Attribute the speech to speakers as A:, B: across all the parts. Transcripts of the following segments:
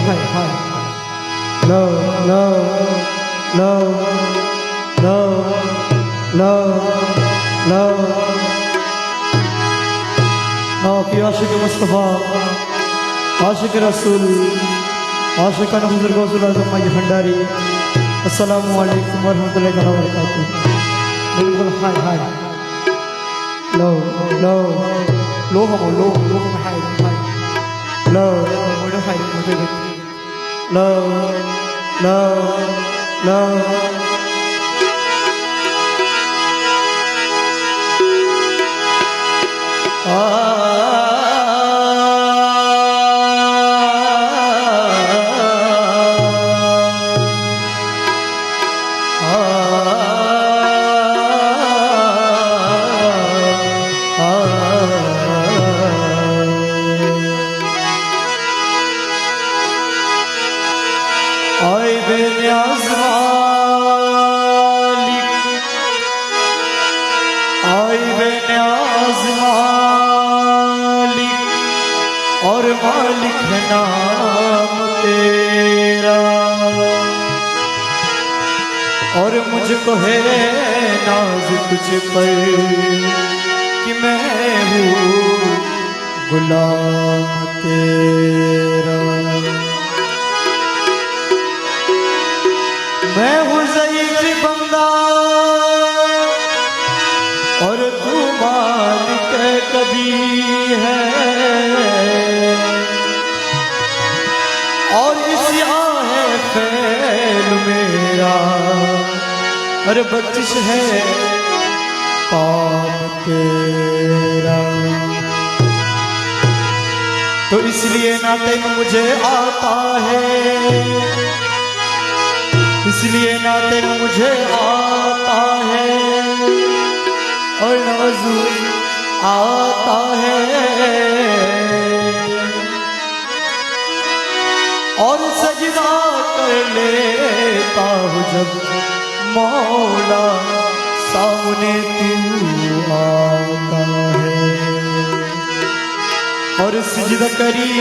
A: High high low লো লো লো লো লো في عاشق مصطفى عاشق رسول عاشق نفس الرسول اعظم ماجد भंडारी अस्सलाम वालेकुम वरहमतुल्लाहि ताला वबरकातुहू बिल्कुल हाय हाय लो लो लो हम लो हाय हाय लो मोड़ो हाय मुझे लो लो लो और मालिक है नाम तेरा और मुझको है नाज तुझ पर कि मैं हूँ गुलाम तेरा। मैं हूँ ज़ईफ़ बंदा और तू मालिक कभी है और इसी आहे फैल मेरा हर बख्शिश है काम तेरा। तो इसलिए ना तेन मुझे आता है इसलिए ना तेन मुझे आता है और नवाज़ू आता है और सजदा कर लेता हूँ जब मौला सामने तू आता है और सजदा करी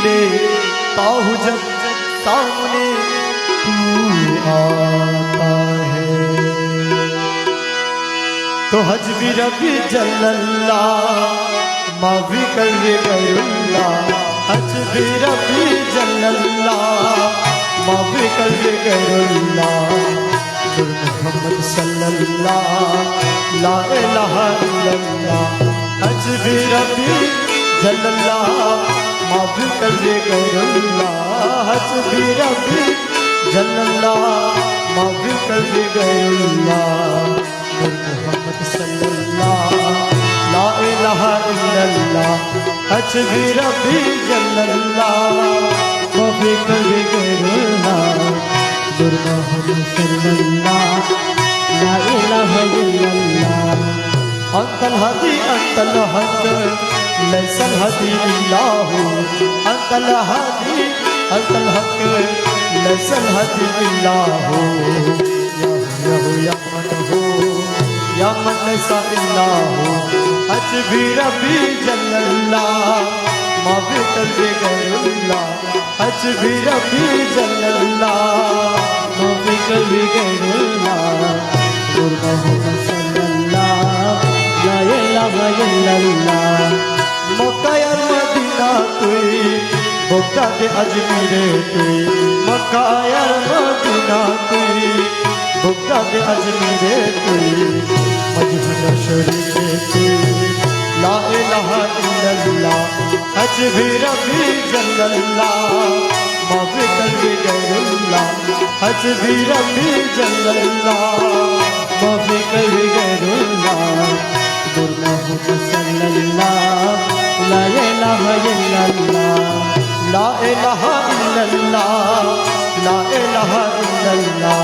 A: लेता हूँ जब सामने तू आता है। तो हजबी रबी जल्लल्ला माफी कर गैरुल्ला हजबी रबी जल्लल्ला माफी कर गैरुल्ला नूर मोहम्मद सल्लल्लाह ला इलाहा इल्लल्लाह हजबी रबी जल्लल्ला माफी कर गैरुल्ला हजबी रबी जल्लल्ला माफी कर गैरुल्ला मोहम्मद सल्लल्लाह ला इलाहा इल्लल्लाह हजबी रबी जल्लल्लाह माफी कर गैरुल्लाह नूर मोहम्मद सल्लल्लाह ला इलाहा इल्लल्लाह अंतल हदी अंतल हद लैसल हदी इल्लाहु अंतल हदी अंतल हक लैसल हदी इल्लाहु या मन हो या मन लैसा इल्लाहु हजबी रबी जल्लल्लाह माफी कर गैरुल्लाह हजबी रबी जल्लल्लाह माफी कर गैरुल्लाह नूर मोहम्मद सल्लल्लाह ला इलाहा इल्लल्लाह मक्का या मदीना तुई मक्का के अजमीरे तुई मक्का या मदीना तुई मक्का के अजमीरे तुई मदीना शरीफ तुई ला इलाहा इल्लल्लाह हजबी रबी जल्लल्लाह माफी कर गैरुल्लाह हजबी रबी जल्लल्लाह माफी कर गैरुल्लाह नूर मोहम्मद सल्लल्लाह ला इलाहा इल्लल्लाह ला इलाहा इल्लल्लाह ला इलाहा इल्लल्लाह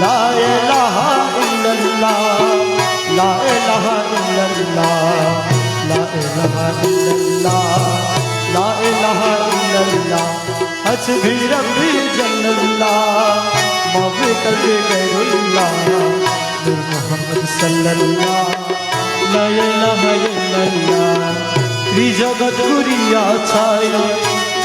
A: ला इलाहा इल्लल्लाह ला इलाहा इल्लल्लाह ला इलाहा इल्लल्लाह ला इलाहा इल्लल्लाह हजबी रबी जल्लल्लाह माफी कर गैरुल्लाह नूर मोहम्मद सल्लल्लाह ला इलाहा इल्लल्लाह त्रिजगत गुरिया छाई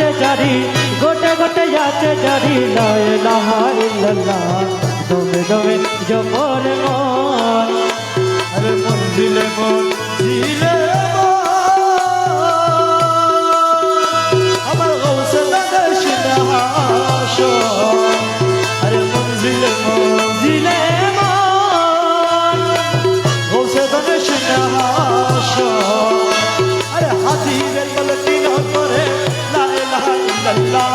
A: আছে জারি গোটে গোটে আছে জারি লা ইলাহা ইল্লাল্লাহ দমে দমে জপর মন
B: আরে মঞ্জিলে মঞ্জিলে আমার গৌসে দাদার সিংহাস আরে মঞ্জিলে
A: দিলে মন
B: গৌসে দাদার সিংহাস আরে হাতিরের গলতি ন করে লা ইলাহা ইল্লাল্লাহ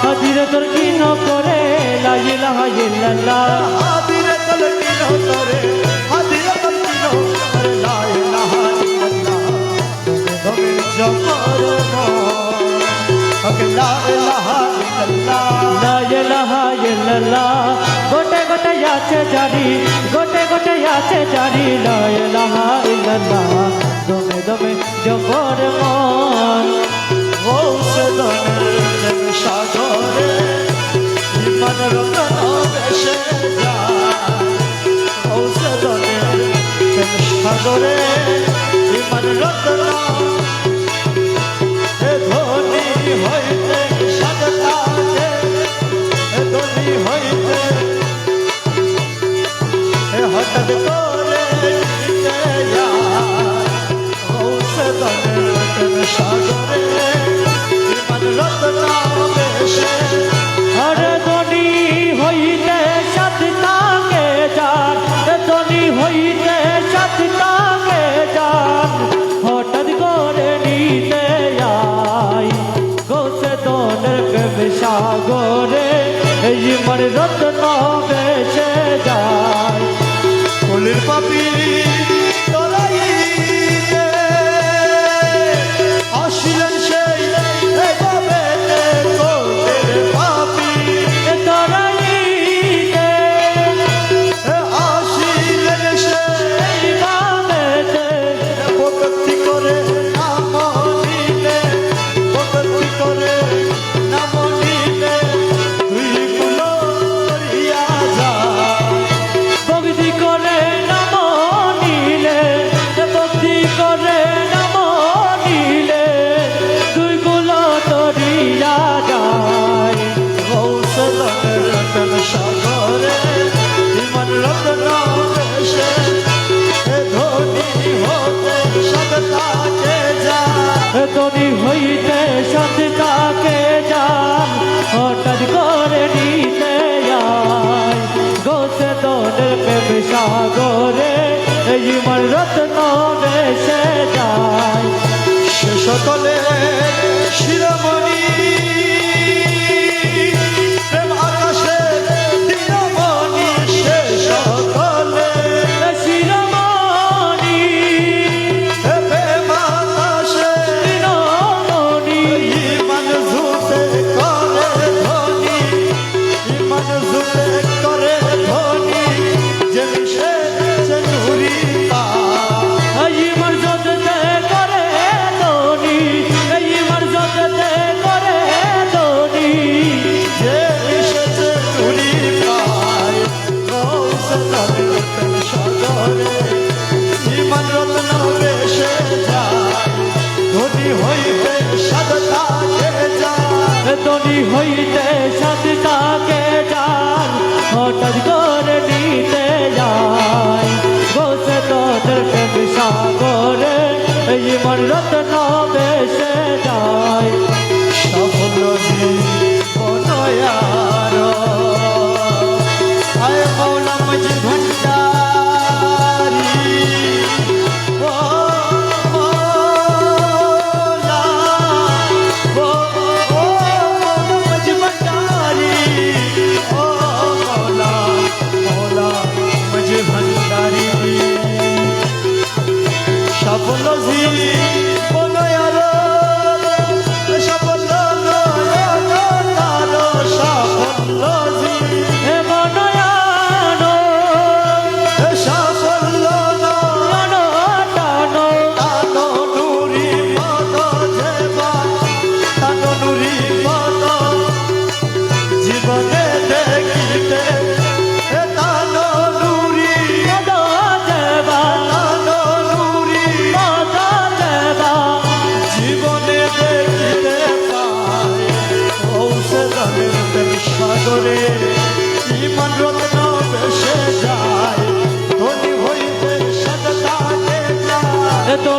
A: হাজিরে তোর কি ন করে লা ইলাহা ইল্লাল্লাহ
B: হাতিরের গলতি ন করে হাতিরের গলতি ন করে লা ইলাহা ইল্লাল্লাহ দমে জপর মন লা ইলাহা ইল্লাল্লাহ
A: লা ইলাহা ইল্লাল্লাহ গোটে গোটে আছে জারি গোটে গোটে আছে জারি লা ইলাহা ইল্লাল্লাহ দমে দমে জপর মন
B: গৌসে দাদার সাগরে ইমান রতন বেশে যায় গৌসে দাদার সাগরে ইমান রতন ধনী হইতে সাজতাকে ধনী হইতে হঠাৎ করে গৌসে দাদার সাগরে ইমান রতন বেশে
A: আরে ধনী হইতে সৎতাকে যান ধনী হইতে সৎতাকে যান হঠাৎ করে নিতে আই গোসে তোনের প্রেম সাগরে এই মন রত্ন বেশে যায়
B: কলির পাপি তোরাইতে আসিলেন সেই এভাবে কলির পাপি
A: তোরাইতে
B: আসিলেন সেই
A: বামেতে
B: ভক্তি করে নাম নিলে ভক্তি করে নাম নিলে তুই কুলরিয়া যা
A: ভক্তি করে নাম নিলে ভক্তি করে নাম নিলে দুই গুলো তরিয়া যায়
B: গৌসে রতন সাগরে ইমান রতন বেশে ধনী হতে সদতাকে যা
A: ধনী হইতে সৎতাকে যান হঠাৎ করে নিতে আয় গোসে তোদের প্রেম সাগরে এই মন রত্ন বেশে যায়
B: সে সকলে শিরোমণি প্রেম আকাশে দিনমণি সে সকলে
A: শিরোমণি
B: প্রেম আকাশে
A: শিরোমণি
B: ইমান ঝুঁতে করে ধনী ইমান ঝুঁতে করে ধনী যে সে নুরি পা
A: এই মর্যাদাতে করে ধনী এই মর্যাদাতে করে ধনী
B: যে এসেছে তুলি পায় গৌসে রতন সাগরে ইমান রত্ন বেশে যায় ধনী হইতে সাদতাকে যায়
A: ধনী হইতে সৎতাকে যান হঠাৎ করে নিতে যায় গোসে তোদের প্রেম সাগরে এই মন রত্ন বেশে যায়
B: সফল জীবনয়ার আয় মৌলা মজ ভণ্ডারি ও মৌলা ও মৌলা মজ ভণ্ডারি ও মৌলা মৌলা মজ ভণ্ডারি সফল জীবনয়ার সফল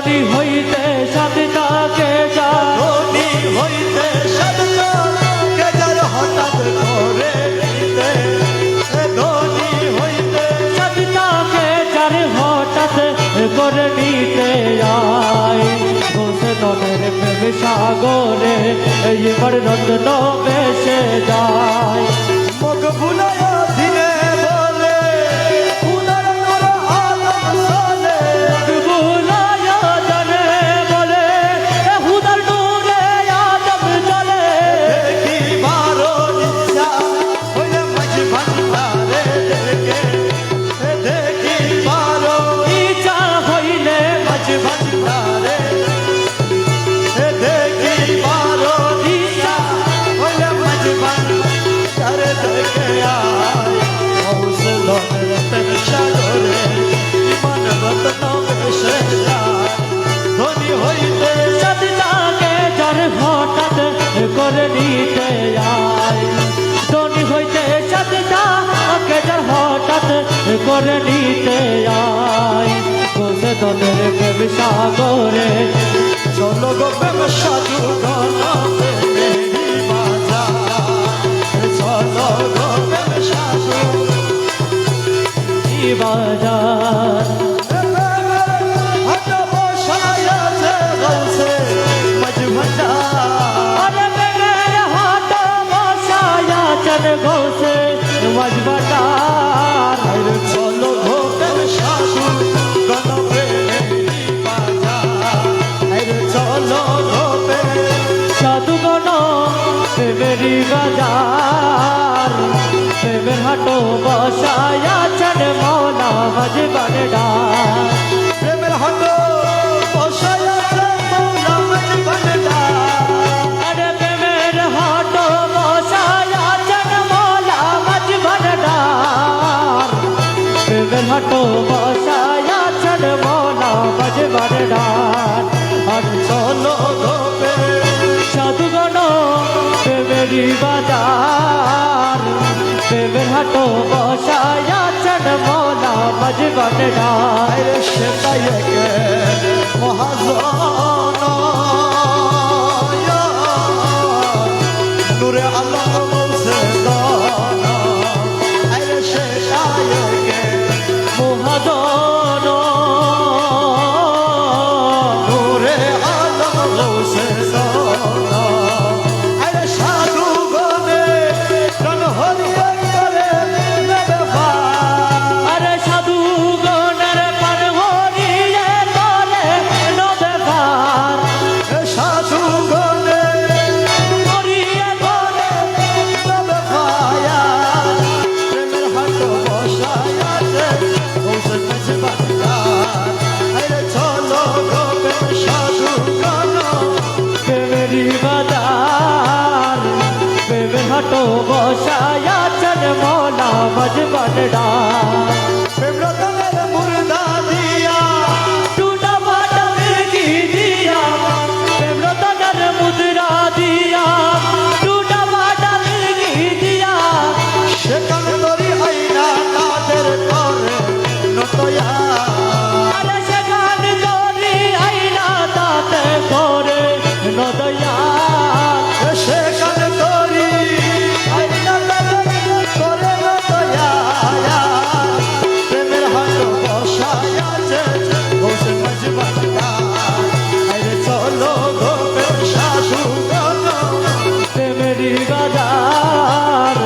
A: ধনী হইতে সাতটাকে যা
B: ধনী হইতে সাতটা কেজার হঠাৎ করে নিতে ধনী হইতে
A: সাতটাকে যার হঠাৎ করে নিতে আয় বসে ননের প্রেম সাগরে এবার রত্ন বেসে যায়
B: মুখ বুলায়া দিনে বলে উদার তোর আলম সালে
A: বুলায়া জানে বলে হুদার নূরে আদম চলে
B: দেখি বারো ইচ্ছা হইলে মাঝ ভান্ডারে দেখে দেখি বারো
A: ইচ্ছা হইলে
B: মাঝ ভান্ডারে দেখি বারো ইচ্ছা হইলে মাঝ ভান্ডারে দেখে আয় ঔষধের প্রেম সাগরে ইমান রত্ন বেশে যায় ধনী হইতে
A: সাতটাকে যার হঠাৎ করে নিতে আয় ধনী হইতে সাতটাকে যার হঠাৎ করে নিতে আয় বসে তোদের প্রেম সাগরে
B: চলো গো প্রেম সাধু গণপতি বাজার চলো গো প্রেম সাধু
A: বাজার
B: হাত বসায় আছে গৌসে মাঝ ভান্ডার
A: আরে মেঘের হাট বসায়া চল ঘোষে মজবটার
B: আরে চলো গো প্রেম সাধু গণপতি বাজার আরে চলো গো প্রেম
A: সাধুগণ প্রেমেরি বাজার প্রেমের হাটো বসায়া চল মৌলা মজবটার
B: প্রেমের হাত বসায় আছে মৌলা মাঝ ভান্ডার
A: আরে প্রেমের হাটো বসায়া চল মৌলা মজবটার প্রেমের হাটো বসায়া চল মৌলা মজবটার আর
B: চলো গো প্রেম
A: সাধুগণ প্রেমেরি বাজার প্রেমের হাটো বসায়া চল মৌলা মজবটার
B: আরে সেটাই একে মহাজন নূরে আল্লাহ বলছে আরে সেটাই একে
A: মহাজন
B: নূরে আল্লাহ বলছে আরে সাধু গনে প্রাণ হরিয়া করে নেবে
A: আরে সাধুগণের পার হরিয়ে করে নবেবার
B: সাধু গনে
A: হরিয়ে করে
B: নেবে ভায়া প্রেমের হাট বসায় আছে ঔষধ মেঝে বাজার আরে চলো গো প্রেম সাধু গণ
A: প্রেমেরি বাজার প্রেমের হাটো বসায়া চল মৌলা মজবটার
B: প্রেম রতনের মুর্দা দিয়া
A: টুটা ফাটা মির্গি দিয়া প্রেম রতনের মুদ্রা দিয়া টুটা ফাটা মির্গি দিয়া
B: সেখান তরি আইনা তাদের করে নতয়া
A: আরে সেখানে তোরি আইনা তাতে করে নদয়া
B: সেখান তরি আইনা তাদের করে নতয়া প্রেমের হাট বসায় আছে বসে মাঝে বাজার আরে চলো গো প্রেম সাধু গণ
A: প্রেমেরি বাজার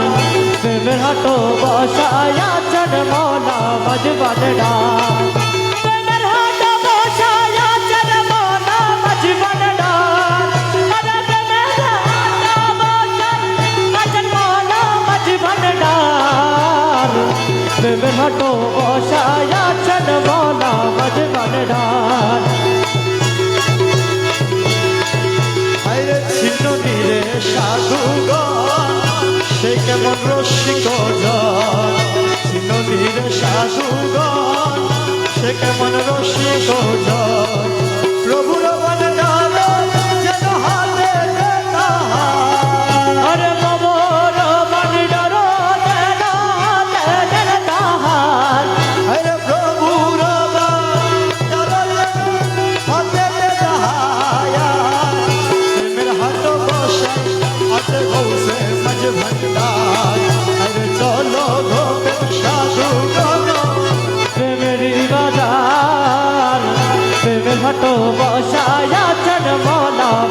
A: প্রেমের হাটো বসায়া চল মৌলা মজবটার প্রেমের হাটো বসায়া চল মৌলা মজবটার আরে প্রেমের হাটো বসায়া চল মৌলা মজবটার প্রেমের হাটো বসায়া চল মৌলা মজবটার
B: আরে ছিন্ন নীরে সাধুগণ সে কেমন রসিক ছিন্ন নীরে সাধুগণ সে কেমন রসিক প্রভুর বনডাল যেন হাতে তাহার
A: আরে বাবার বান্ডার তেরা তাহার
B: আরে প্রভুর বনডাল হাতে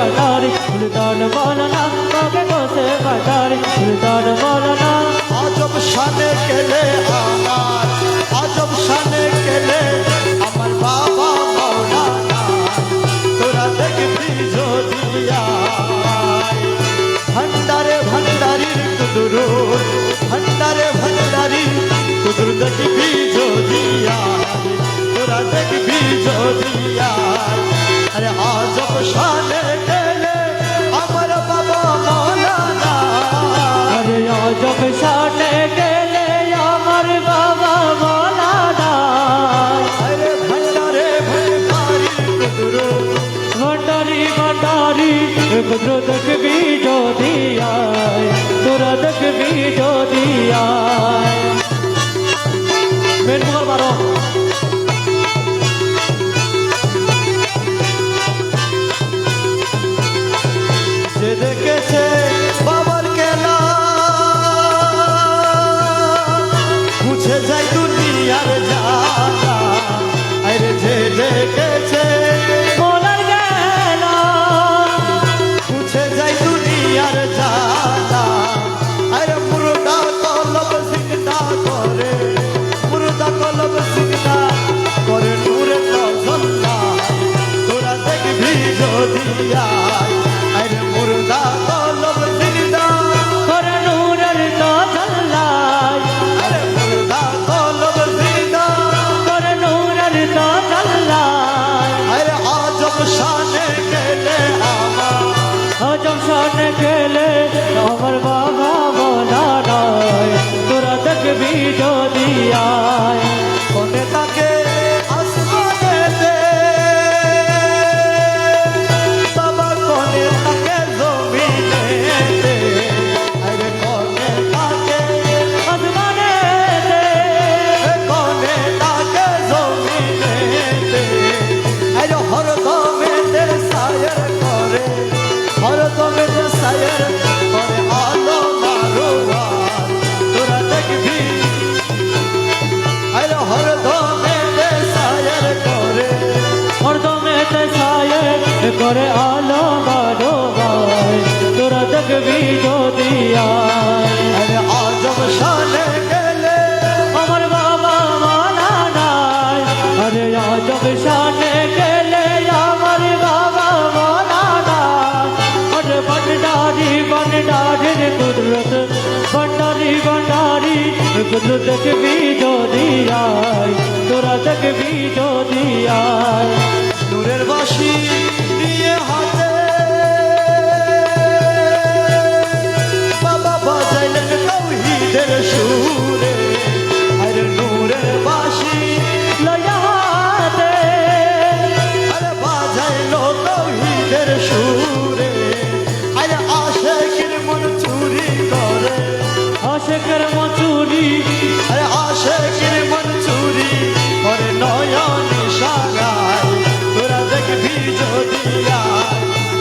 A: कटारी सुल्तान मौलाना बागे कोसे कटारी सुल्तान मौलाना
B: আজব শানে কেলে আজব শানে কেলে আমার বাবা মৌলানা তোরা দেখবি যদি ভণ্ডারে ভণ্ডারির কুদুর ভণ্ডারে ভণ্ডারি কুদুর দেখবি যদি তোরা দেখবি যদি আরে আজব শানে কেলে আমার বাবা মৌলানা
A: अरे जब शाने गेले আমার বাবা মৌলানা
B: अरे भंडारे भंडारी कुदुरो
A: भंडारी भंडारी कुदरो देखबी যদি আয় তোরা দেখবি যদি আয় মেন কুমার বারো
B: যে দেখেছে বাবার কেলা মুছে যায় দুনিয়ার জানা আরে যে দেখেছে
A: মোলার গেলা
B: মুছে যায় দুনিয়ার জানা আরে মুর্দা কলব সিকনা করে মুর্দা কলব সিকনা করে নূরে তজল্লা তোরা দেখবি যদি আরে মুর্দা কলব সিকনা
A: করে নূরের তো জ্বালায়
B: अरे मुर्दा कलब जिंदा
A: করে নূরের তো জ্বালায়
B: अरे आजब शाने केले आमा
A: जब शाने गेले আমার বাবা মৌলানা তোরা দেখবি যদি আয়
B: कोने ताके आसमाने दे बाबा कोने ताके जमीने दे अरे कोने ताके
A: আসমানে
B: कोने ताके जमीने दे अरे हर दमे दे सायर करे हर दमे दे सायर करे आलो मारुआ तोरा देखबी अरे हर दमे दे सायर करे
A: হরদমে তেসায়ে করে আলো বারো ভাই তোরা দেখবি যদি আয়
B: अरे आजब शाने गेले
A: আমার বাবা মৌলানা আরে আজব শানে গেলে আমার বাবা মৌলানা আরে ভণ্ডারি ভণ্ডারির কুদরত ভণ্ডারি ভণ্ডারি কুদরত দেখবি যদি আয় তোরা দেখবি যদি আয়
B: নূরের বাঁশি নিয়ে হাতে বাবা বাজাইলেন তাওহীদের সুরে আরে নূরের বাঁশি
A: লয়াতে
B: আরে বাজাইলো তাওহীদের সুরে আরে আশিকের মন চুরি করে
A: আশেকের মচুরি
B: আরে আশিকের মন চুরি করে নয়ন ইশারায় তোরা দেখবি যদি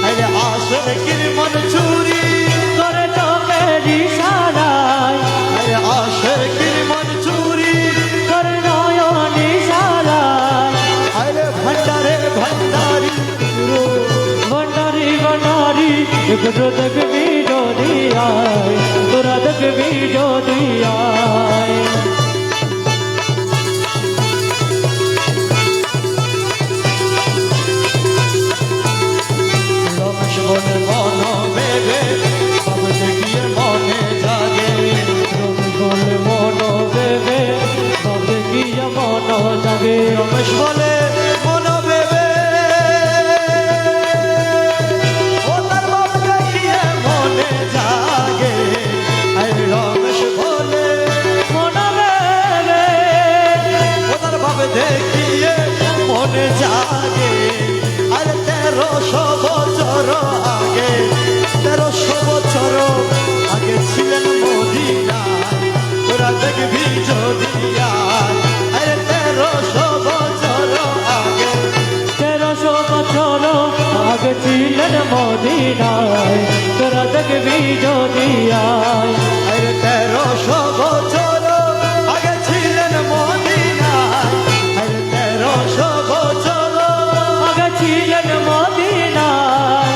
B: আরে আশিকের মন চুরি
A: করে চোখের ইশারায়
B: আরে আশিকের মন চুরি
A: করে নয়ন ইশারায়
B: আরে ভণ্ডারে ভণ্ডারি
A: ভণ্ডারি ভণ্ডারি একটু দেখবি যদি আয় তোরা দেখবি যদি আয়
B: রমেশ বনে মন বেবে সব দেখিয়ে মনে জাগে
A: বলে মন দেবে তবে কি মন জাগে
B: রমেশ বলে মন বেবে ও তার বাপ দেখিয়ে মনে জাগে আরে রমেশ বলে
A: মন দেবে
B: ও তার বাপ দেখিয়ে মনে জাগে আরে 1300 বছর আগে 1300 বছর আগে ছিলেন মদিনায় তোরা দেখবি যদি আরে 1300 বছর আগে
A: 1300 বছর আগে ছিলেন মদিনায় তোরা দেখবি যদি আয়
B: আরে 1300 বছর আগে ছিলেন মদিনায় আরে 1300 বছর
A: আগে ছিলেন মদিনায়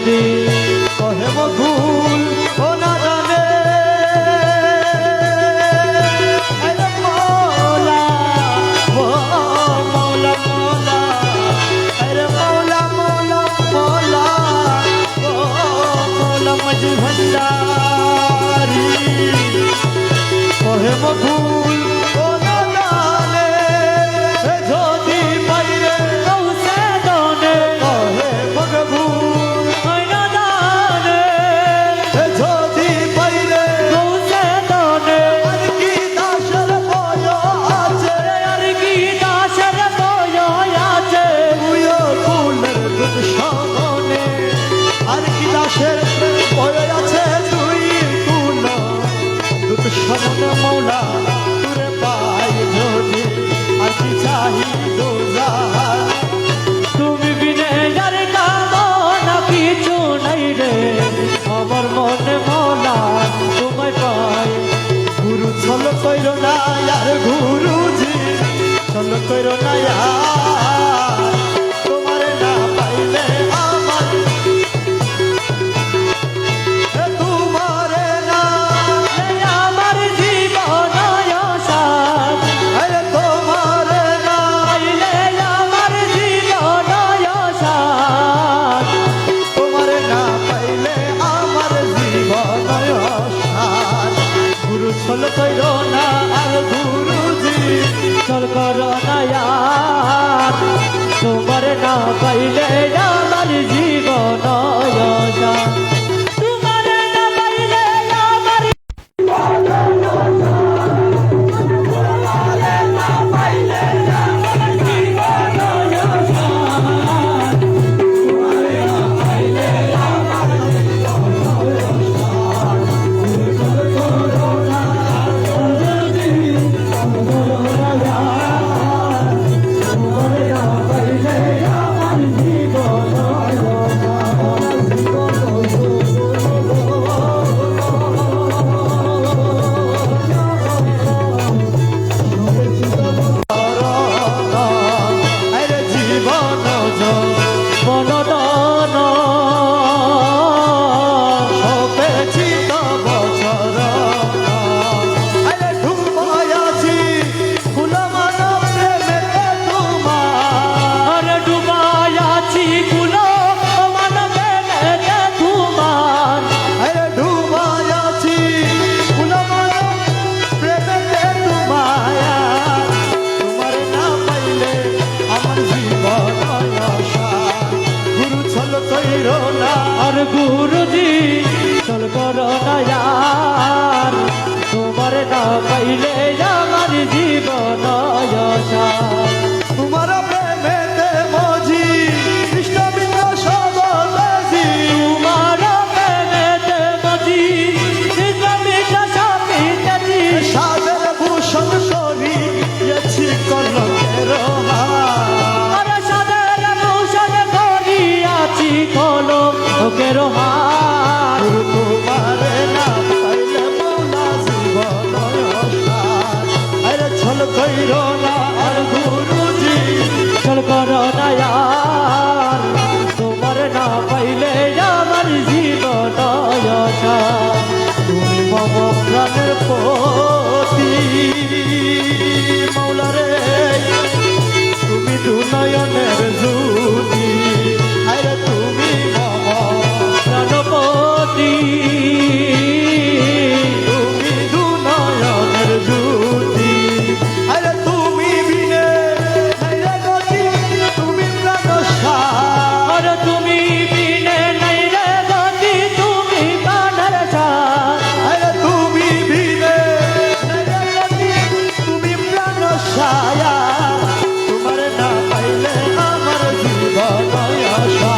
A: যদি
B: কহে মধুল ও না জানে আরে মৌলা ও মৌলা মৌলা আরে মৌলা মৌলা মৌলা ও মৌলা মজু ভণ্ডারি কহে মধুল ও না জানে যদি বাইরে
A: কৌশে দনে
B: কহে মগবুল
A: হইনা দানে
B: যদি বাইরে
A: কৌশে দনে
B: আর কি দাসের বয় আছে
A: আর কি দাসের বয় আছে
B: তুইও ফুলের দুধ সামনে আর কি দাসের বয় আছে তুই ফুল দুধ সামনে মৌলা তুরে পাই যদি আর কি চাহি দোজার
A: তুমি বিনে যার কামনা কিছু নাই রে আমার মনে মৌলা তোমায় পাই
B: গুরু চল কইর না আর গুরুজি চল কইর না আর তোমার না পাইলে আমার তোমারে না
A: আমার জীবন সাথ
B: আরে তোমারে না
A: পাইলে আমার জীবন সাথ
B: তোমারে না পাইলে আমার জীবন সার গুরু চল কইর না আর গুরুজি
A: চল করো না यार তোমার না পাইলে আমার জীবন সাথ তোমার না পাইলে আমার
B: আরে জীবন
A: বলদন
B: সপেছি তো বছর আরে ডুবায়াছি ফুলমান প্রেমেতে তোমার
A: আর ডুবায়াছি কুলো মানবে তোমার
B: আরে ডুবায়াছি ফুলমান প্রেমেতে তোমার তোমার না পাইলে আমার জীবন আশা গুরু চল কইর না
A: আর গুরুজি চল করো না यार তোমার না পাইলে আমার জীবন সাথ
B: তোমার প্রেমেতে মজি কৃষ্ণ বিন্দু সবজি
A: তোমার প্রেমেতে মজি মিঠা সাপিতেছি
B: সাদের ভূষণ সরিয়েছি কলকের হার
A: আর সাদের ভূষণ করিয়াছি কলম ওকের হার
B: তোমারে না পাইলে মৌলা জীবন সার আরে ছল কইর না আর গুরুজি
A: চল করো না यार তোমার না পাইলে আমার জীবন সাথ
B: তুমি মম প্রাণের পতি মৌলা রে তুমি দু নয়নের জ্যোতি আরে তুমি মম
A: প্রাণপতি
B: তুমি দু নয়নের জ্যোতি আরে তুমি বিনে নাই রে গতি তুমি প্রাণ সার
A: আর তুমি বিনে নাই রে গতি তুমি প্রাণের সাথ
B: আরে তুমি বিনে নাই রে গতি তুমি প্রাণ ছায়া তোমার না পাইলে আমার জীবন আশা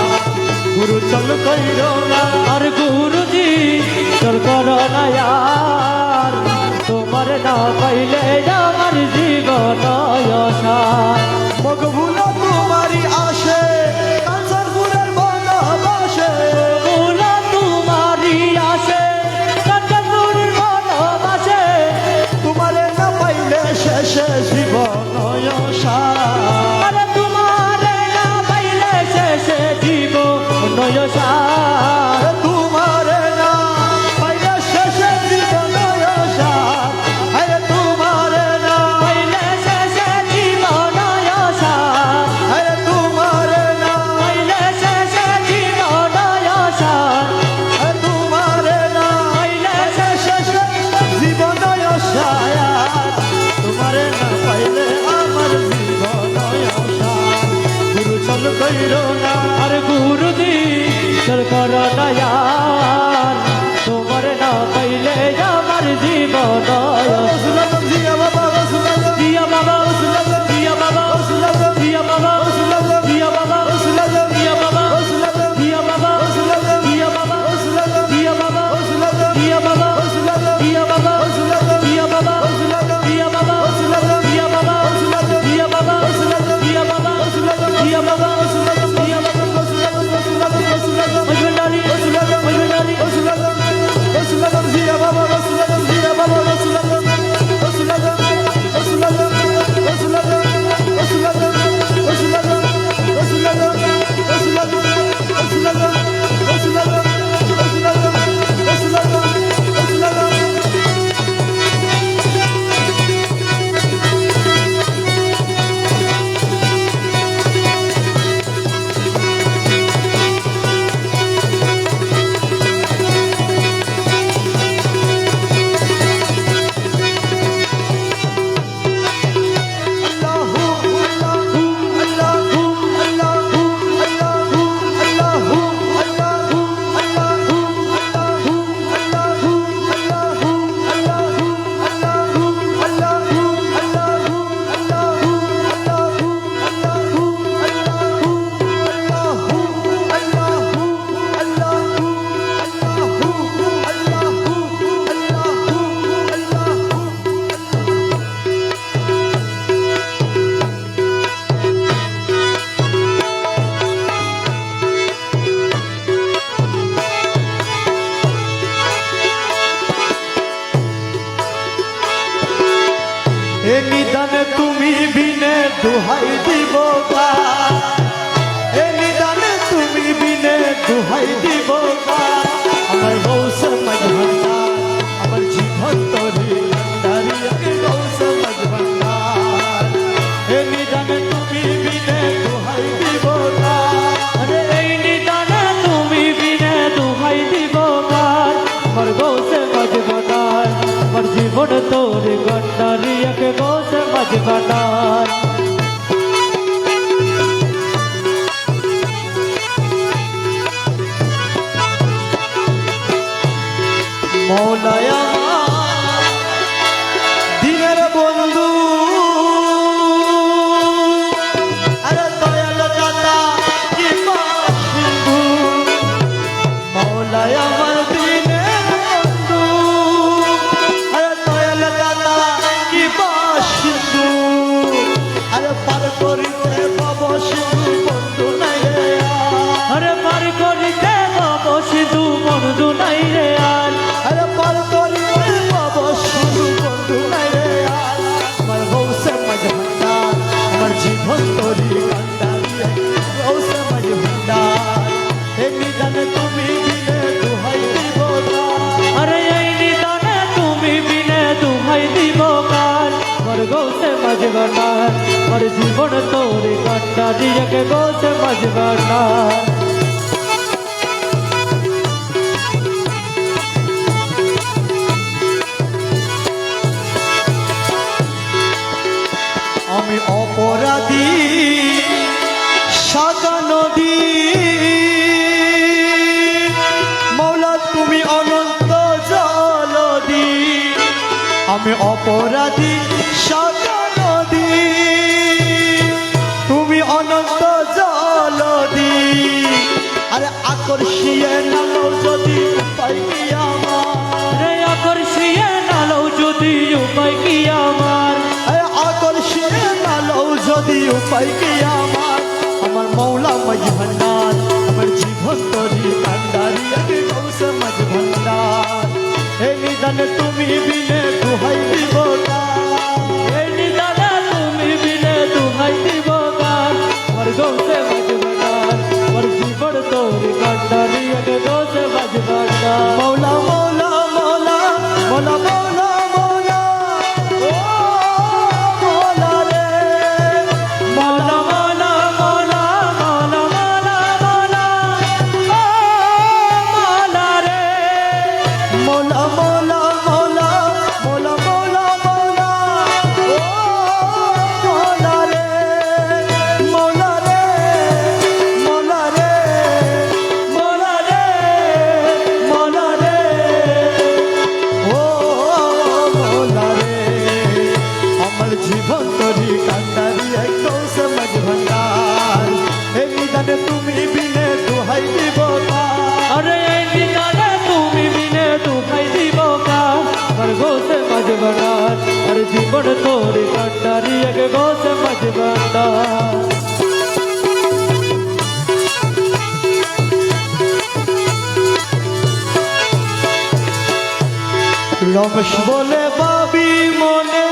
B: গুরু চল কইর না
A: আর গুরুজি চল করো না यार তোমার না পাইলে আমার জীবন সাথ
B: মগভুল তোমারি আসে কাঞ্চনপুরের বনবাসে
A: ফুলা তোমারই আসে কাঞ্চনপুরের বনবাসে
B: তোমারে না পাইলে শেষে জীবন
A: আর তোমার না পাইলে শেষে জীবন সাথ পাইলে আমার জীবন
B: গৌসুল আজম জিয়া বাবা গৌসুল আজম
A: জিয়া বাবা জিয়া বাবা
B: গৌসুল আজম
A: জিয়া বাবা
B: গৌসুল আজম
A: জিয়া বাবা
B: গৌসুল আজম
A: জিয়া বাবা
B: গৌসুল আজম
A: জিয়া বাবা
B: গৌসুল আজম
A: জিয়া বাবা
B: গৌসুল আজম
A: জিয়া বাবা
B: গৌসুল আজম
A: জিয়া বাবা
B: গৌসুল আজম
A: জিয়া বাবা
B: গৌসুল আজম
A: জিয়া বাবা
B: গৌসুল আজম
A: জিয়া বাবা
B: গৌসুল আজম
A: জিয়া বাবা
B: গৌসুল আজম
A: জিয়া বাবা
B: গৌসুল আজম
A: জিয়া বাবা
B: গৌসুল আজম
A: জিয়া বাবা
B: গৌসুল আজম
A: জিয়া বাবা
B: গৌসুল আজম গৌসুল আজম গৌসুল আজম
A: মজবন্ডারি
B: গৌসুল আজম
A: মজবন্ডারি
B: গৌসুল আজম গৌসুল আজম জিয়া বাবা গৌসুল আজম জিয়া বাবা গৌসুল আজম গৌসুল আজম গৌসুল আজম গৌসুল আজম গৌসুল আজম গৌসুল আজম গৌসুল আজম গৌসুল আজম গৌসুল আজম গৌসুল আজম গৌসুল আজম গৌসুল আজম গৌসুল আজম এ নিদান তুমি বিনে দুহাই দিব কার এ নিদান তুমি বিনে দুহাই দিব কার আমার গৌস মজভান্ডার আমার জীবন তরি ভান্ডারি গৌস মজভান্ডার এ নিদান তুমি বিনে দুহাই দিব কার
A: আরে এই নিদানে তুমি বিনে দুহাই দিব কার আমার গৌসে মজবন্ডার আমার জীবন তোর গন্ডারি এক গৌসে মজবন্ডার
B: মৌলায় আমার দিনের বন্ধু আরে দয়াল দাদা কি সিন্ধু মৌলায় আমার দিনের বন্ধু আরে দয়াল দাদা কি সিন্ধু আরে পার করিতে পাব সিন্ধু বন্ধু নাই রে
A: আরে পার করিতে বাবু সিধু বন্ধু নাই রে আর
B: আরে পার করিতে পাব সিন্ধু বন্ধু নাই রে আমার গৌসে মজভান্ডার আমার জীবন তরি কান্ডারি গৌসে মজভান্ডার হে নিদান তুমি দিলে দুহাই দিব
A: আরে এই নিদানে তুমি বিনে দুহাই দিব কার আমার গৌসে মজবন্ডার আমার জীবন তোর গন্ডারি এক গৌসে মজবন্ডার
B: আমি অপরাধী সাদা নদী মৌলা তুমি অনন্ত জলদি আমি অপরাধী সাদা নদী তুমি অনন্ত জলদি আরে আকর্ষিয়ে নালো যদি উপায় কি আমার
A: রে আকর্ষিয়ে নালো যদি উপায় কি আমার
B: আকর্ষিয়ে নালো যদি উপায় কি আমার মৌলা মজভান্ডার আমার জীবন তরি কান্ডারি আগে গৌস মজভান্ডার এই নিদান তুমি বিনে দুহাই দিব
A: এই নিদানে তুমি বিনে দুহাই দিব কার আমার গৌসে মজবন্ডার আমার জীবন তোর গন্ডারি এক গৌসে মজবন্ডার
B: মৌলা মৌলা মৌলা মৌলা মৌলা মৌলা ও মৌলা রে
A: মালা মালা মালা মালা মালা মালা ও মালা রে
B: মৌলা মৌলা মৌলা মৌলা মৌলা মৌলা
A: मजबनार हर जीवन तोरे कंडारी एक गौस मजबनार
B: রমেশ বলে বাবি মনে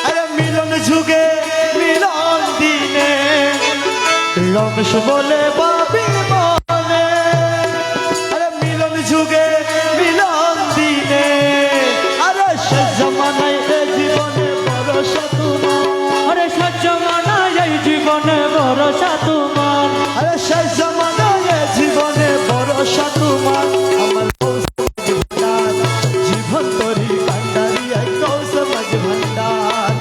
B: আরে মিলন যুগে মিলন দিনে রমেশ বলে বাবি মনে আরে মিলন যুগে মিলন দিনে আরে সে জমানায় এ জীবনে ভরসা তোমার
A: अरे सच माना यही जीवन भरोसा तुम्हार
B: আরে সে জমানায় এ জীবনে ভরসা তোমার আমার জীবন তরি ভান্ডারি এক কৌশ মাঝ ভান্ডার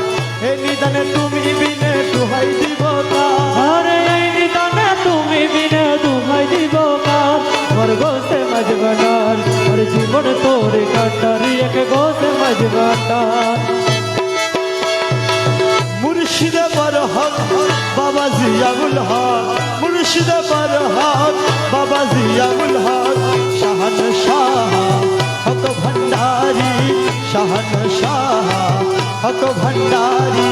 B: এ নিদানে তুমি বিনে দুহাই দিব
A: अरे निदाने তুমি বিনে দুহাই দিব কার আমার গৌসে মজবনার हर जीवन तोरे कंडारी एक गौस मजबनार
B: মুর্শিদে বরহক বাবা জিয়াউল হক মুর্শিদে বরহক বাবা জিয়াউল হক শাহান শাহ হক ভণ্ডারি শাহান শাহ হক ভণ্ডারি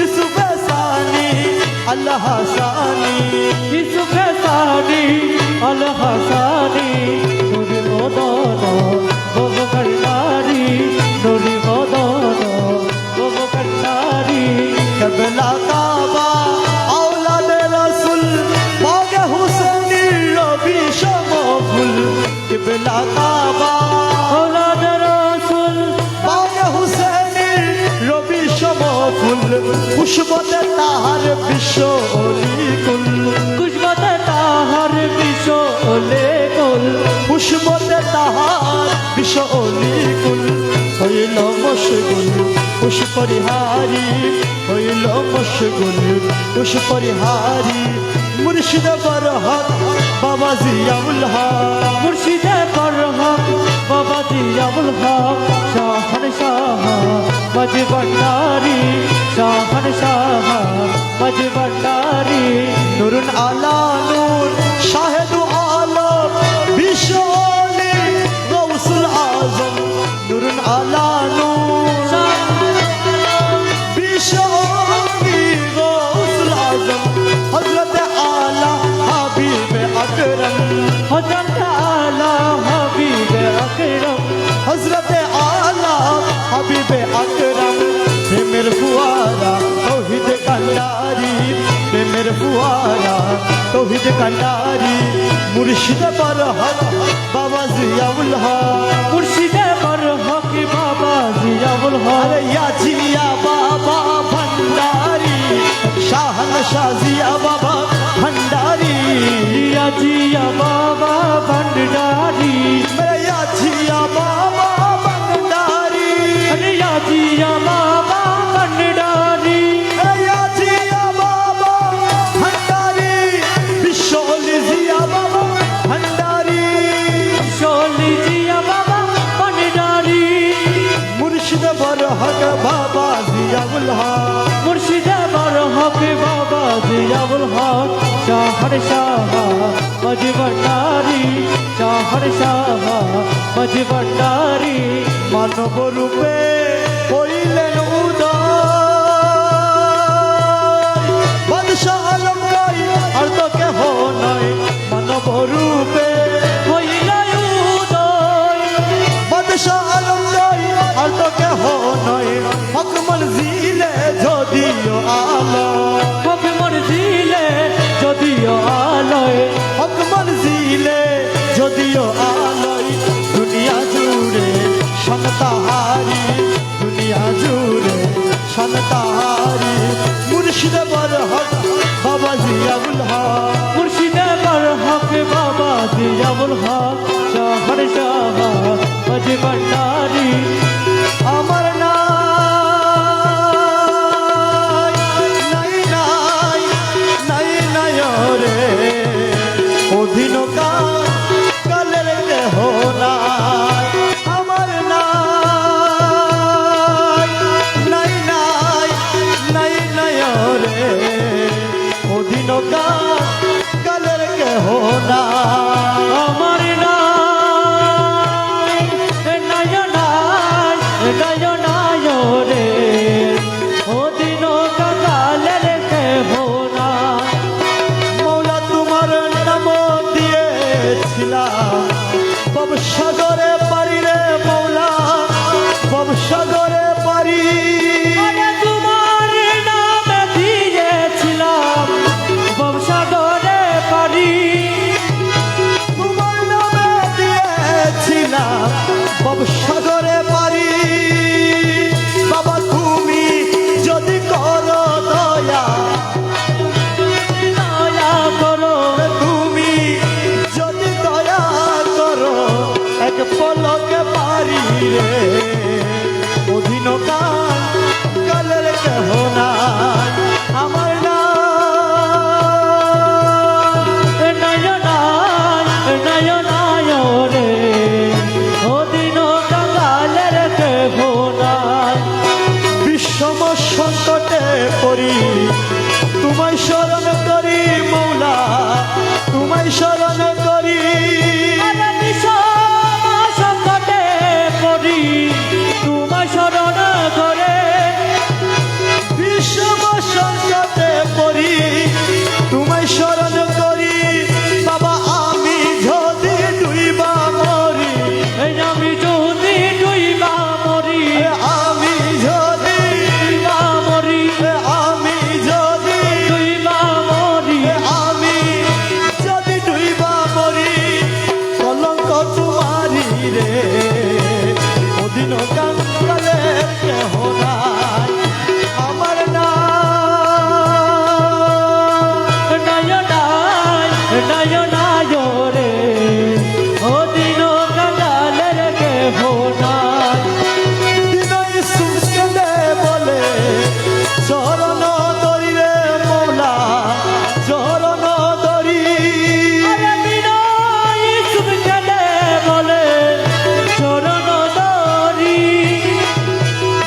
B: ইসুফ সানি আল্লাহ সানি
A: ইসুফ সানি আল হাসানি নুরি মদন বাবা কন্ডারি নুরি মদন বাবা কন্ডারি
B: কেবলা কাবা আওলাদে রাসূল বাগে হুসেনি রবি সমফুল কেবলা কাবা
A: औलाद रसूल
B: বাগে হুসেনি রবি সমফুল খুশবতে তাহার বিশ্ব অলিকুল
A: खुशबत ताहर विशो ओले कुल
B: খুশবতে তাহার বিশ্ব অলিকুল হইল মশগুল খুশ পরিহারি হইল মশগুল খুশ পরিহারি মুর্শিদ বরহক বাবা জিয়াউল হক
A: मुर्शिद पर हक बाबा जियाउल हक शाहन शाह मज भंडारी शाहन शाह मज भंडारी
B: নুরুন আলা নূর শাহেদু আলম বিশ্ব অলি গৌসুল আজম নুরুন আলা নূর বিশ্ব অলি গৌসুল আজম হযরত আলা হাবিব আকরম
A: हजरत आला हबीब अकरम
B: হযরত আলা হাবিব আকরম প্রেমের ফুয়ারা তৌহিদ কান্ডারি প্রেমের ফুয়ারা তৌহিদ কান্ডারি মুর্শিদ বরহক বাবা জিয়াউল হক
A: मुर्शिद पर हक बाबा जियाउल हक
B: আরে ইয়া জিয়া বাবা ভন্ডারি শাহন শাজিয়া বাবা ভন্ডারি
A: जिया जिया बाबा भंडारी
B: মেরে ইয়া জিয়া বাবা ভন্ডারি
A: जिया जिया बाबा भंडारी
B: মেরে ইয়া জিয়া বাবা ভন্ডারি বিশ্বলি জিয়া বাবা ভন্ডারি
A: शोली जिया बाबा भंडारी
B: মুর্শিদ বরহক বাবা জিয়াউল হক
A: मुर्शिद पर हक बाबा जियाउल हक शाहर शाह मज भंडारी शाहर शाह मज भंडारी
B: মানব রূপে হইলেন উদয় বাদশাহ আলম গাই আর তো কেহ নয় মানব রূপে
A: হইলাই উদয়
B: বাদশাহ আলম গাই আর তো কেহ নয় হক মনজিলে যদিও আলো
A: হক মনজিলে যদিও আলয়
B: হক মনজিলে যদিও আলোয় দুনিয়া জুড়ে সন্তাহারি দুনিয়া জুড়ে সন্তাহারি মুর্শিদ বরহক বাবা জিয়াউল হক
A: মুর্শিদ पर हक बाबा जियाउल हक शाहर शाह मज भंडारी
B: আমার নাই নাই নাই নাই নাই রে অধীন কালের দেহ নাই আমার নাই নাই নাই নাই নাই রে অধীন কালের দেহ নাই
A: আমার নাই
B: রে অধীন কালের কেহ নাই আমার না
A: রে অদিন কাঙ্গালের কেহ নাই
B: বিষম সংকটে পড়ি তোমায় শরণ করি মৌলা তোমায় শরণ করি
A: সংকটে পড়ি তোমার শরণ করে
B: বিষম সংকটে পড়ি তোমায় শরণ করি বাবা আমি যদি ডুইবা মরি
A: আমি যদি ডুইবা মরি
B: আমি যদি
A: ডুইবা মরি
B: আমি যদি
A: ডুইবা মরি
B: আমি যদি ডুইবা মরি কলঙ্ক তোমারি রে অধীন কাঙ্গালে কেহ নাই আমার না
A: নয়নায় রে অদিন কাঙ্গালের কেহ নাই
B: বিনয় সুস্কেলে বলে চরণ দরি রে মৌলা চরণ দরি
A: বিনয় সুখেলে বলে চরণ দরি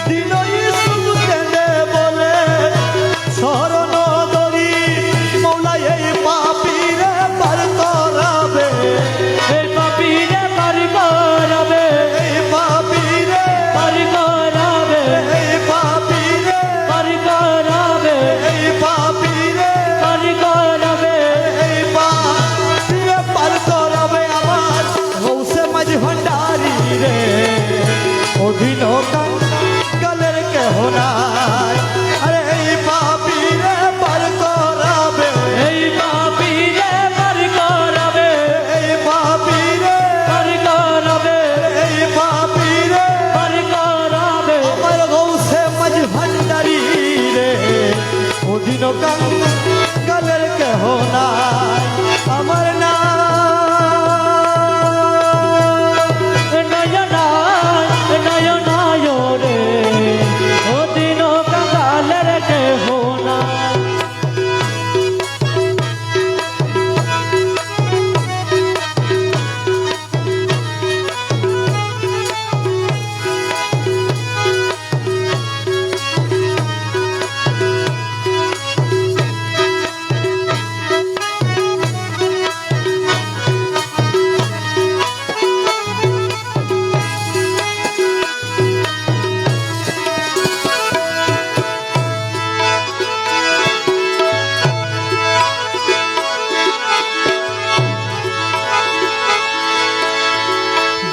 B: বিনয় সুস্কেলে বলে চরণ দরি মৌলা এই পাপীরে পার করাবে
A: এই পাপীরে পারি করাবে
B: এই পাপীরে
A: পারি করাবে
B: এই পাপীরে
A: পারি করাবে
B: এই পাপীরে
A: পারি করাবে
B: এই পাপীরে পার করাবে আমার গৌসে মাঝ ভণ্ডারি রে অধীন কাঙ্গালের কেহ নাই আরে এই পাপীরে পার করাবে
A: এই পাপীরে পারি করাবে
B: এই পাপীরে
A: পারি করাবে
B: এই পাপীরে
A: পারি করাবে
B: আমার গৌসে মাঝ ভণ্ডারি রে অধীন কাঙ্গালের কেহ নাই আমার না
A: নয়নায় রে অদিন কাঙ্গালের কেহ নাই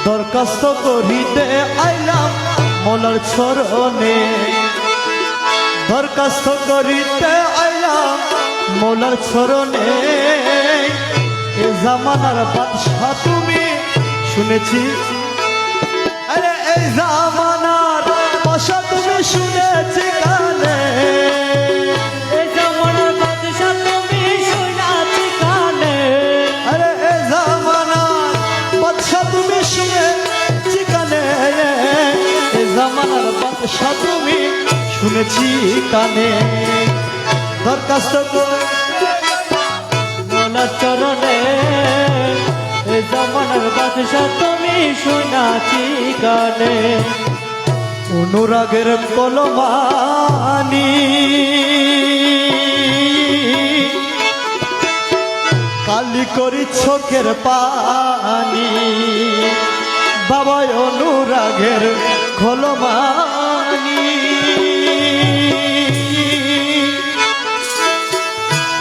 B: দরখাস্ত করিতে আইলাম মলার চরণে দরখাস্ত করিতে আইলাম মলার চরণে এ জামানার বাদশাহ তুমি শুনেছি আরে এই জামানার বাদশাহ তুমি শুনেছি কানে
A: এই জামানার বাদশা তুমি শুনাছি কানে
B: আরে এই জামানার বাদশাহ তুমি শুনেছি কানে এই জামানার বাদশাহ তুমি শুনেছি কানে দরখাস্ত
A: মোলার চরণে এই জামানার বাদশা তুমি শুনাছি কানে
B: অনুরাগের কলমানি কালি করি চোখের পানি বাবা অনুরাগের কলমানি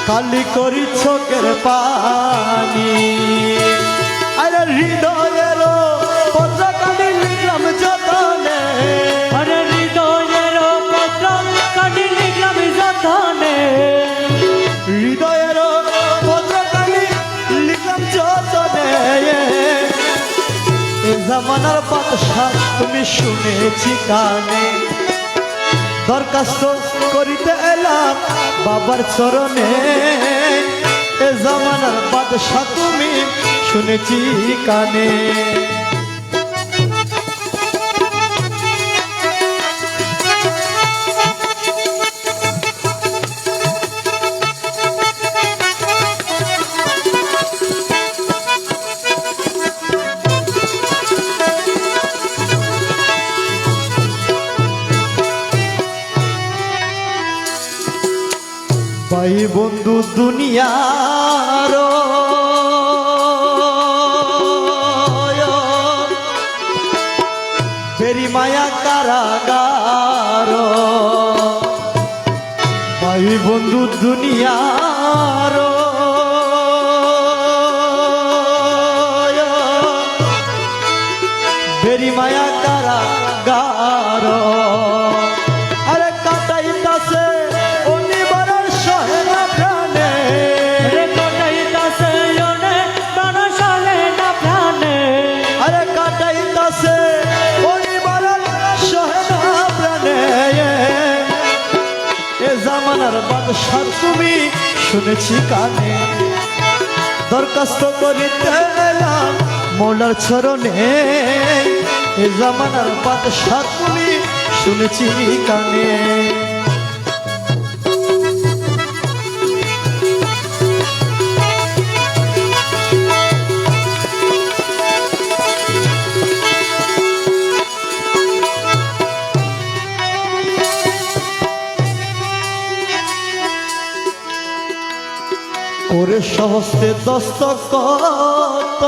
B: কালি করি চোখের পানি আরে হৃদয়ের পত্রকালি লিখলাম যতনে
A: আরে হৃদয়ের পত্র কাটি লিখলাম যতনে
B: হৃদয়ের পত্রকালি লিখলাম যতনে এ জামানার বাদশা তুমি শুনেছি কানে দরখাস্ত করিতে এলাম বাবার চরণে এ জামানার বাদশা তুমি শুনেছি কানে ভাই বন্ধু দুনিয়ার ফেরি মায়া কারাগার ভাই বন্ধু দুনিয়ার ফেরি মায়া কারাগার আরে কাটাইতাছে অনিবারের সহে না প্রাণে
A: রে কাটাইতাছে ওনে প্রাণ সহে না প্রাণে
B: আরে কাটাইতাছে অনিবারের সহে না প্রাণে এ জামানার বাদশা তুমি শুনেছি কানে দরখাস্ত করিতে এলাম মৌলার চরণে এ জামানার বাদশা তুমি শুনেছি কানে করে সহস্তে দস্তখত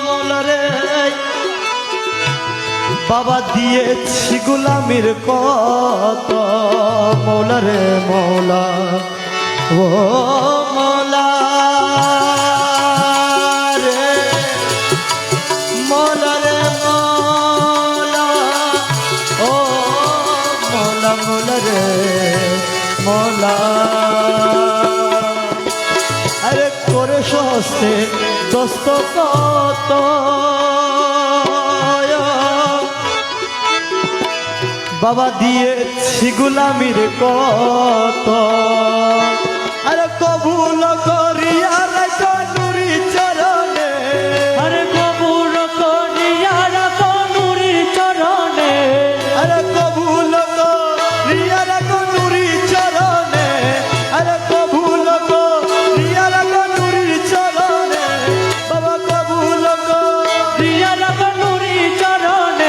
B: মৌলারে বাবা দিয়েছি গোলামির কত মৌলারে মৌলা ও মৌলা রে মৌলা রে মৌলা ও মৌলা মৌলা রে মৌলা আরে করে সহস্তে দস্তখত বাবা দিয়েছি গোলামির কত আরে কবুল করিয়া রাখো নুরি চরণে
A: আরে কবুল করিয়া রাখো নুরি চরণে
B: আরে কবুল করিয়া রাখো নুরি চরণে আরে কবুল করিয়া রাখো নুরি চরণে বাবা কবুল
A: করিয়া রাখো নুরি চরণে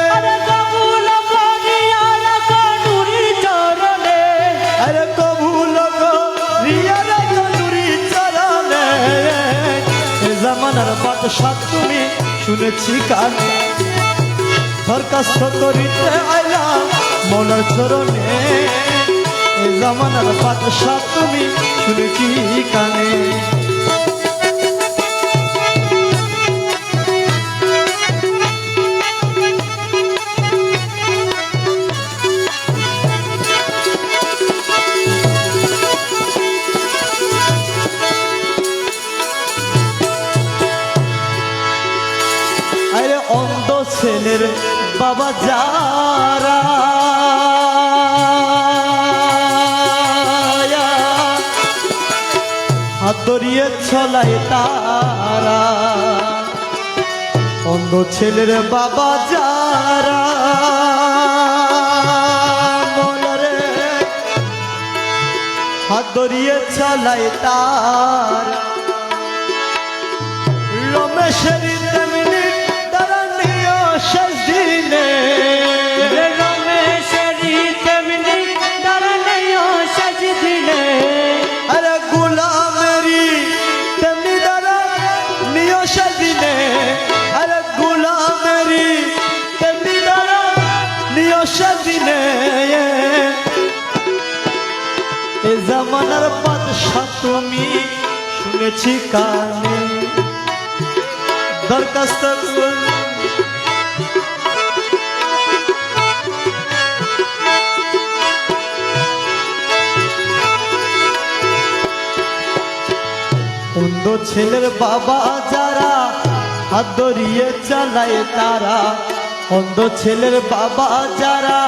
A: আরে কবুল করিয়া রাখো নুরি চরণে
B: আরে কবুল করিয়া রাখো নুরি চরণে এ জামানার বাদশা তুমি শুনেছি কানে দরখাস্ত করিতে আইলাম মৌলার চরণে এ জামানার বাদশা তুমি শুনেছি কানে আরে অন্ধ ছেলের বাবা যারা হাত ধরিয়ে ছলায় তারা অন্ধ ছেলের বাবা যারা মনরে হাত ধরিয়ে ছলায় তারা রমেশের তেমনি দাঁড়ানিও শেষ দিনে
A: রে রমেশেরি তেমনি দাঁড়ানেও শেষ দিনে
B: আরে গুলামেরি তেমনি দাঁড়ানিও শেষ দিনে আরে গুলামেরি তেমনি দাঁড়ানিও শেষ দিনে এ জামানার বাদশা তুমি শুনেছি কানে দরখাস্ত অন্ধ ছেলের বাবা যারা হাত ধরিয়ে চালায় তারা অন্ধ ছেলের বাবা যারা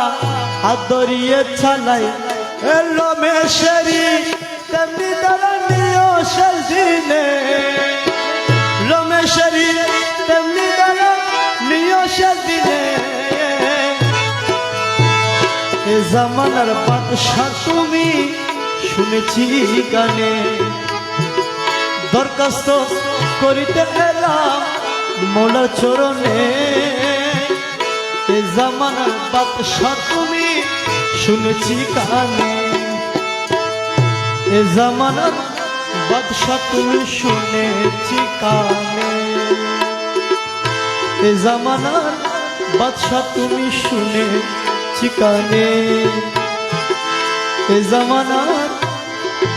B: হাত ধরিয়ে চালায় রমেশেরি তেমনি দাঁড়ানিও শেষ দিনে রমেশেরি তেমনি দাঁড়ানিও শেষ দিনে এ জামানার বাদশা তুমি শুনেছি গানে দরখাস্ত করিতে এলাম মৌলার চরণে এ জামানার বাদশা তুমি শুনেছি কানে এ জামানার বাদশা তুমি শুনেছি কানে এ জামানার বাদশা তুমি শুনেছি কানে এ জামানার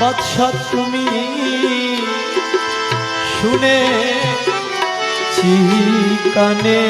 B: বাদশা তুমি শুনেছি কানে